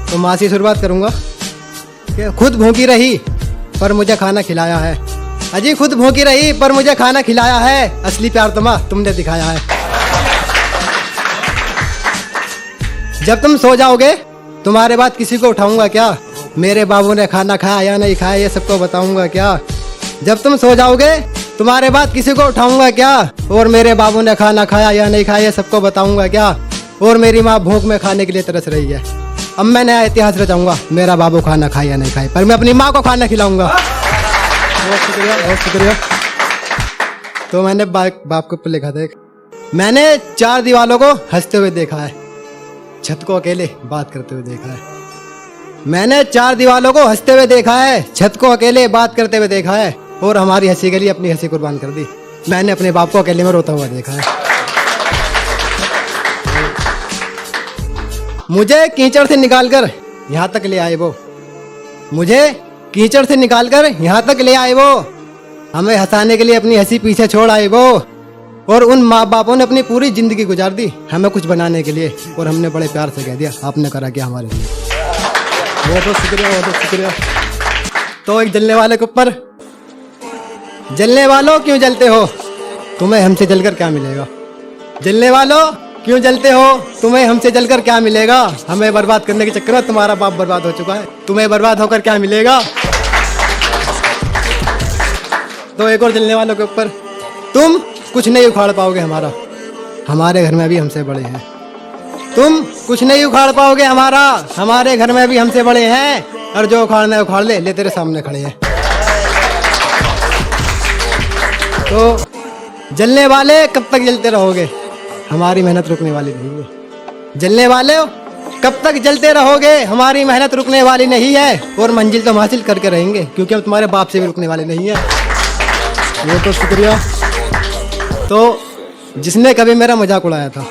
तो माँ से शुरुआत करूँगा कि खुद भूखी रही पर मुझे खाना खिलाया है। अजी खुद भूखी रही पर मुझे खाना खिलाया है, असली प्यार तो माँ तुमने दिखाया है। जब तुम सो जाओगे तुम्हारे बाद किसी को उठाऊंगा क्या, मेरे बाबू ने खाना खाया या नहीं खाया ये सबको बताऊंगा क्या। जब तुम सो जाओगे तुम्हारे बाद किसी को उठाऊंगा क्या, और मेरे बाबू ने खाना खाया या नहीं खाया ये सबको बताऊंगा क्या। और मेरी माँ भूख में खाने के लिए तरस रही है। अब मैं नया इतिहास रचाऊंगा, मेरा बाबू खाना खाए या नहीं खाए पर मैं अपनी माँ को खाना खिलाऊंगा। बहुत शुक्रिया, बहुत शुक्रिया। तो मैंने बाप के ऊपर लिखा था, मैंने 4 दीवालों को हंसते हुए देखा है, छत को अकेले बात करते हुए देखा है। मैंने 4 दीवालों को हंसते हुए देखा है, छत को अकेले बात करते हुए देखा है, और हमारी हंसी के लिए अपनी हंसी कुर्बान कर दी। मैंने अपने बाप को अकेले में रोता हुआ देखा है। मुझे कीचड़ से निकालकर यहाँ तक ले आए वो, मुझे कीचड़ से निकालकर यहाँ तक ले आए वो, हमें हंसाने के लिए अपनी हंसी पीछे छोड़ आए वो। और उन माँ बापों ने अपनी पूरी जिंदगी गुजार दी हमें कुछ बनाने के लिए, और हमने बड़े प्यार से कह दिया आपने करा क्या हमारे लिए। बहुत बहुत शुक्रिया, बहुत बहुत शुक्रिया। तो एक जलने वाले के ऊपर, जलने वालों क्यों जलते हो, तुम्हें हमसे जलकर क्या मिलेगा। जलने वालों क्यों जलते हो, तुम्हें हमसे जलकर क्या मिलेगा। हमें बर्बाद करने के चक्कर में तुम्हारा बाप बर्बाद हो चुका है, तुम्हें बर्बाद होकर क्या मिलेगा। तो एक और जलने वालों के ऊपर, तुम कुछ नहीं उखाड़ पाओगे हमारा, हमारे घर में भी हमसे बड़े हैं। तुम कुछ नहीं उखाड़ पाओगे हमारा, हमारे घर में भी हमसे बड़े हैं, और जो उखाड़ना है उखाड़ ले तेरे सामने खड़े हैं। तो जलने वाले कब तक जलते रहोगे, हमारी मेहनत रुकने वाली नहीं है। जलने वाले कब तक जलते रहोगे, हमारी मेहनत रुकने वाली नहीं है, और मंजिल तो हम हासिल करके रहेंगे क्योंकि हम तुम्हारे बाप से भी रुकने वाले नहीं है। वो तो शुक्रिया। तो जिसने कभी मेरा मजाक उड़ाया था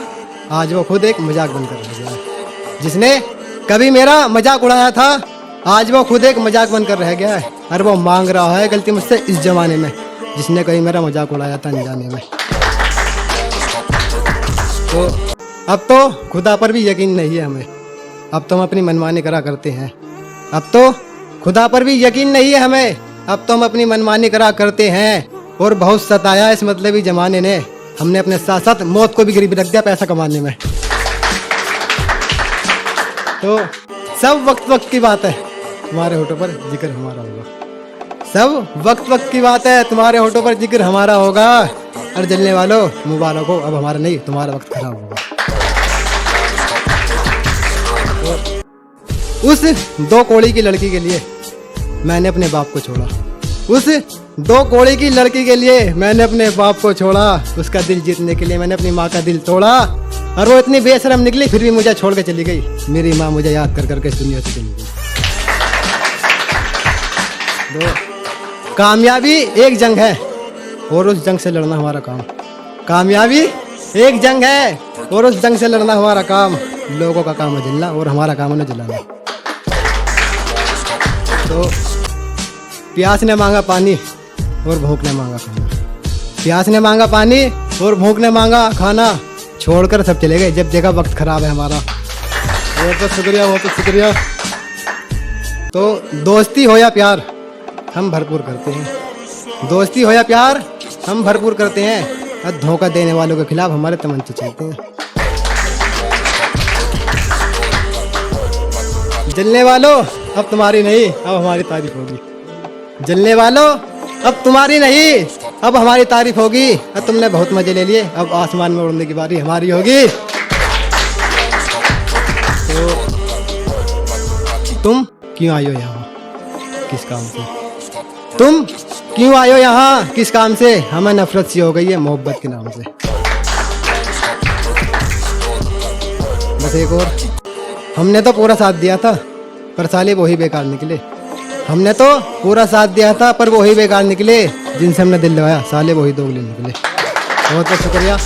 आज वो खुद एक मजाक बनकर रह गया है। जिसने कभी मेरा मजाक उड़ाया था आज वो खुद एक मजाक बनकर रह गया है, और वो मांग रहा है गलती मुझसे इस जमाने में, जिसने कभी मेरा मजाक उड़ाया था अनजाने में। तो अब तो खुदा पर भी यकीन नहीं है हमें, अब तो हम अपनी मनमानी करा करते हैं। अब तो खुदा पर भी यकीन नहीं है हमें, अब तो हम अपनी मनमानी करा करते हैं। और बहुत सताया इस मतलबी जमाने ने, हमने अपने साथ साथ मौत को भी गरीबी रख दिया पैसा कमाने में। तो सब वक्त वक्त की बात है, तुम्हारे होठों पर जिक्र हमारा होगा। सब वक्त वक्त की बात है, तुम्हारे होठों पर जिक्र हमारा होगा। और जलने वालों मुबारक हो, अब हमारा नहीं तुम्हारा वक्त खराब होगा। तो उस 2 कौड़ी की लड़की के लिए मैंने अपने बाप को छोड़ा, उस 2 कौड़ी की लड़की के लिए मैंने अपने बाप को छोड़ा, उसका दिल जीतने के लिए मैंने अपनी माँ का दिल तोड़ा। और वो इतनी बेशरम निकली फिर भी मुझे छोड़ के चली गई, मेरी माँ मुझे याद कर करके इस दुनिया से चली गई। तो कामयाबी एक जंग है और उस जंग से लड़ना हमारा काम, कामयाबी एक जंग है और उस जंग से लड़ना हमारा काम। लोगों का काम है जलना और हमारा काम है जलाना। तो प्यास ने मांगा पानी और भूख ने मांगा खाना, प्यास ने मांगा पानी और भूख ने मांगा खाना, छोड़कर सब चले गए जब देखा वक्त खराब है हमारा। बहुत बहुत शुक्रिया, बहुत बहुत शुक्रिया। तो दोस्ती हो या प्यार हम भरपूर करते हैं, दोस्ती हो या प्यार हम भरपूर करते हैं, और धोखा देने वालों के खिलाफ हमारे तमंचे चलते हैं। जलने वालों अब तुम्हारी नहीं अब हमारी तारीफ होगी, जलने वालों अब तुम्हारी नहीं अब हमारी तारीफ होगी। अब तुमने बहुत मजे ले लिए, अब आसमान में उड़ने की बारी हमारी होगी। तो तुम क्यों आए हो यहाँ किस काम से, तुम क्यों आए हो यहाँ किस काम से, हमें नफरत सी हो गई है मोहब्बत के नाम से। बस एक और, हमने तो पूरा साथ दिया था पर साले वही बेकार निकले, हमने तो पूरा साथ दिया था पर वही बेकार निकले, जिनसे हमने दिल लगाया साले वही दोगले निकले। बहुत बहुत शुक्रिया।